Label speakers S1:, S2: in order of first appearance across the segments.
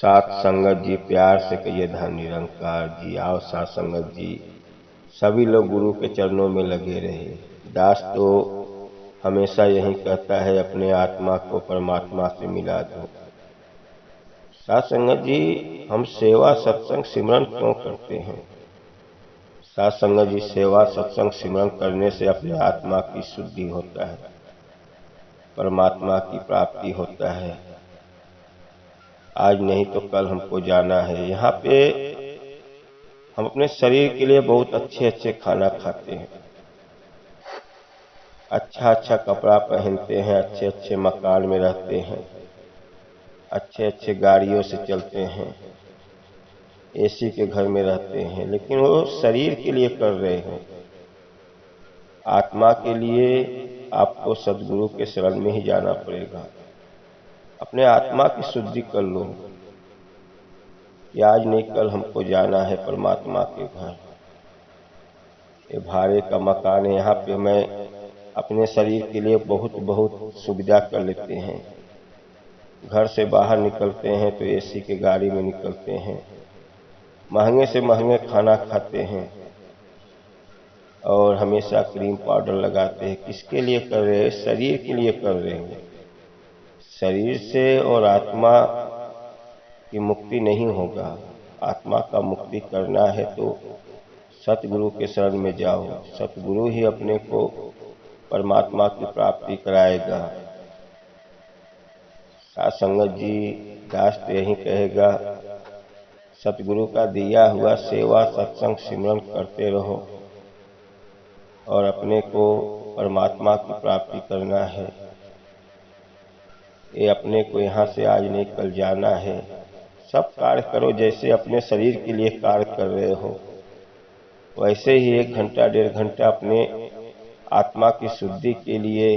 S1: साथ संगत जी, प्यार से कहिए धन निरंकार जी। आओ साथ संगत जी, सभी लोग गुरु के चरणों में लगे रहे। दास तो हमेशा यही कहता है, अपने आत्मा को परमात्मा से मिला दो। साथ संगत जी, हम सेवा सत्संग सिमरन क्यों करते हैं? साथ संगत जी, सेवा सत्संग सिमरन करने से अपने आत्मा की शुद्धि होता है, परमात्मा की प्राप्ति होता है। आज नहीं तो कल हमको जाना है। यहाँ पे हम अपने शरीर के लिए बहुत अच्छे अच्छे खाना खाते हैं, अच्छा अच्छा कपड़ा पहनते हैं, अच्छे अच्छे मकान में रहते हैं, अच्छे अच्छे गाड़ियों से चलते हैं, एसी के घर में रहते हैं, लेकिन वो शरीर के लिए कर रहे हैं। आत्मा के लिए आपको सदगुरु के शरण में ही जाना पड़ेगा। अपने आत्मा की शुद्धि कर लो कि आज नहीं कल हमको जाना है परमात्मा के घर। ये भाड़े का मकान है, यहाँ पे मैं अपने शरीर के लिए बहुत बहुत सुविधा कर लेते हैं। घर से बाहर निकलते हैं तो एसी के गाड़ी में निकलते हैं, महंगे से महंगे खाना खाते हैं और हमेशा क्रीम पाउडर लगाते हैं। किसके लिए कर रहे हैं? शरीर के लिए कर रहे हैं। शरीर से और आत्मा की मुक्ति नहीं होगा। आत्मा का मुक्ति करना है तो सतगुरु के शरण में जाओ। सतगुरु ही अपने को परमात्मा की प्राप्ति कराएगा। साथ संगत जी, दास तो यही कहेगा, सतगुरु का दिया हुआ सेवा सत्संग सिमरन करते रहो और अपने को परमात्मा की प्राप्ति करना है। ये अपने को यहाँ से आज नहीं कल जाना है। सब कार्य करो जैसे अपने शरीर के लिए कार्य कर रहे हो, वैसे ही 1 घंटा 1.5 घंटा अपने आत्मा की शुद्धि के लिए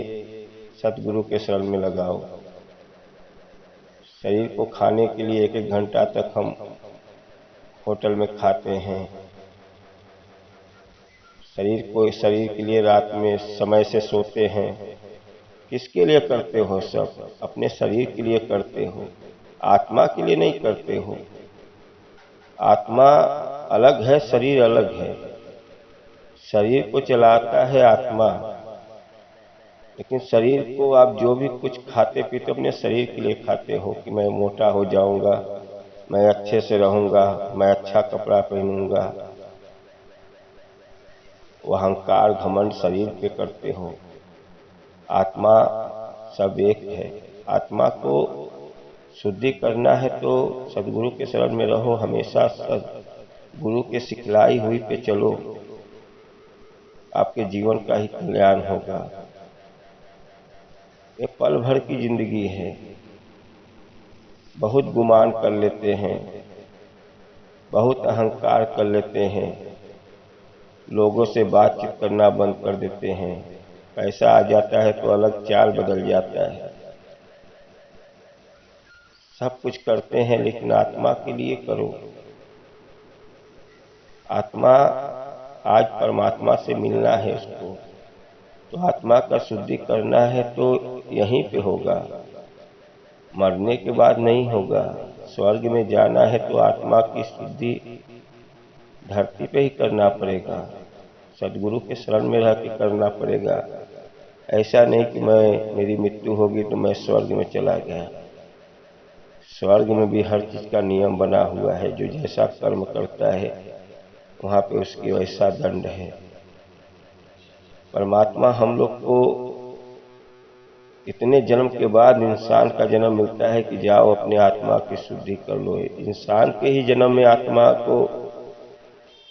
S1: सतगुरु के शरण में लगाओ। शरीर को खाने के लिए 1-1 घंटा तक हम होटल में खाते हैं। शरीर के लिए रात में समय से सोते हैं। किसके लिए करते हो? सब अपने शरीर के लिए करते हो, आत्मा के लिए नहीं करते हो। आत्मा अलग है, शरीर अलग है। शरीर को चलाता है आत्मा, लेकिन शरीर को आप जो भी कुछ खाते पीते अपने शरीर के लिए खाते हो कि मैं मोटा हो जाऊंगा, मैं अच्छे से रहूंगा, मैं अच्छा कपड़ा पहनूंगा। वो अहंकार घमंड शरीर पे करते हो। आत्मा सब एक है। आत्मा को शुद्धि करना है तो सदगुरु के शरण में रहो। हमेशा सदगुरु के सिखलाई हुई पे चलो, आपके जीवन का ही कल्याण होगा। ये पल भर की जिंदगी है। बहुत गुमान कर लेते हैं, बहुत अहंकार कर लेते हैं, लोगों से बातचीत करना बंद कर देते हैं। पैसा आ जाता है तो अलग चाल बदल जाता है। सब कुछ करते हैं लेकिन आत्मा के लिए करो। आत्मा आज परमात्मा से मिलना है उसको, तो आत्मा का शुद्धि करना है तो यहीं पे होगा, मरने के बाद नहीं होगा। स्वर्ग में जाना है तो आत्मा की शुद्धि धरती पे ही करना पड़ेगा, सदगुरु के शरण में रह के करना पड़ेगा। ऐसा नहीं कि मेरी मृत्यु होगी तो मैं स्वर्ग में चला गया। स्वर्ग में भी हर चीज का नियम बना हुआ है। जो जैसा कर्म करता है वहां पे उसकी वैसा दंड है। परमात्मा हम लोग को इतने जन्म के बाद इंसान का जन्म मिलता है कि जाओ अपने आत्मा की शुद्धि कर लो। इंसान के ही जन्म में आत्मा को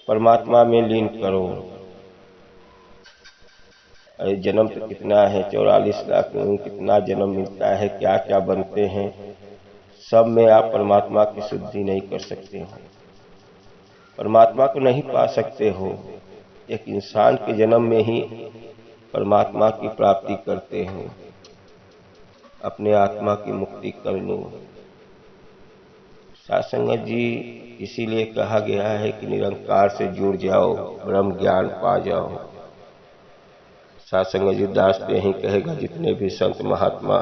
S1: परमात्मा में लीन करो। अरे जन्म तो कितना है, 44 लाख में कितना जन्म मिलता है, क्या क्या बनते हैं। सब में आप परमात्मा की शुद्धि नहीं कर सकते हो, परमात्मा को नहीं पा सकते हो। एक इंसान के जन्म में ही परमात्मा की प्राप्ति करते हो। अपने आत्मा की मुक्ति कर लो। सासंगत जी, इसीलिए कहा गया है कि निरंकार से जुड़ जाओ, ब्रह्म ज्ञान पा जाओ। सासंगत जी, दास यही कहेगा, जितने भी संत महात्मा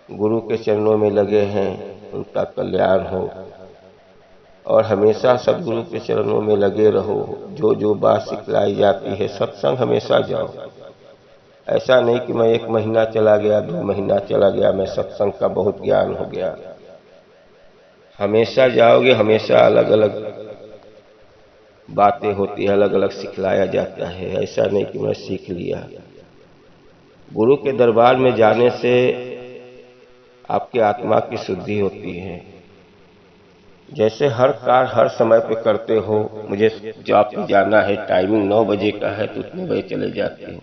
S1: गुरु के चरणों में लगे हैं उनका कल्याण हो और हमेशा सदगुरु के चरणों में लगे रहो। जो जो बात सिखलाई जाती है सत्संग हमेशा जाओ। ऐसा नहीं कि मैं 1 महीना चला गया, 2 महीना चला गया, मैं सत्संग का बहुत ज्ञान हो गया। हमेशा जाओगे, हमेशा अलग अलग बातें होती है, अलग अलग सिखलाया जाता है। ऐसा नहीं कि मैं सीख लिया। गुरु के दरबार में जाने से आपकी आत्मा की शुद्धि होती है। जैसे हर कार्य हर समय पे करते हो, मुझे जॉब पे जाना है, टाइमिंग 9 बजे का है तो उतने बजे चले जाते हो।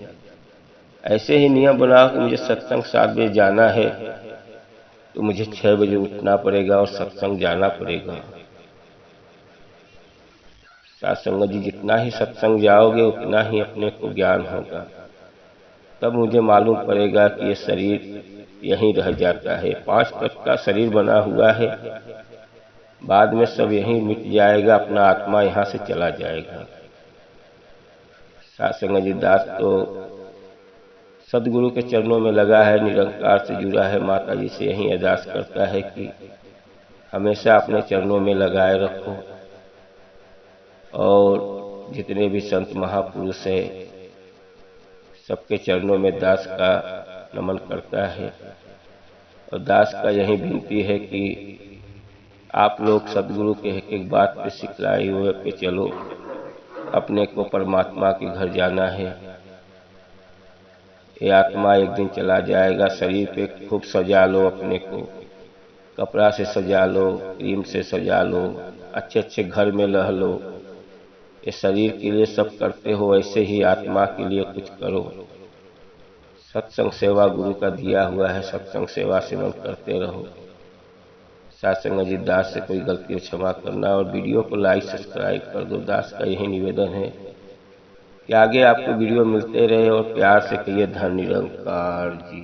S1: ऐसे ही नियम बनाओ कि मुझे सत्संग 7 बजे जाना है तो मुझे 6 बजे उठना पड़ेगा और सत्संग जाना पड़ेगा। साथ संगत जी, जितना ही सत्संग जाओगे उतना ही अपने को ज्ञान होगा। तब मुझे मालूम पड़ेगा कि ये शरीर यहीं रह जाता है। 5 तत्व का शरीर बना हुआ है, बाद में सब यहीं मिट जाएगा, अपना आत्मा यहाँ से चला जाएगा। साथ संगत जी, दास तो सदगुरु के चरणों में लगा है, निरंकार से जुड़ा है, माता जी से यही अरदास करता है कि हमेशा अपने चरणों में लगाए रखो। और जितने भी संत महापुरुष हैं सबके चरणों में दास का नमन करता है। और दास का यही विनती है कि आप लोग सदगुरु के एक एक बात पे सिखलाई हुए पे चलो। अपने को परमात्मा के घर जाना है। ये आत्मा एक दिन चला जाएगा। शरीर पे खूब सजा लो, अपने को कपड़ा से सजा लो, क्रीम से सजा लो, अच्छे अच्छे घर में रह लो। ये शरीर के लिए सब करते हो, ऐसे ही आत्मा के लिए कुछ करो। सत्संग सेवा गुरु का दिया हुआ है, सत्संग सेवा सेवन करते रहो। साथ संगत जी, दास से कोई गलती हो क्षमा करना और वीडियो को लाइक सब्सक्राइब कर दो। दास का यही निवेदन है कि आगे आपको वीडियो मिलते रहे और प्यार से कहिए धन निरंकार जी।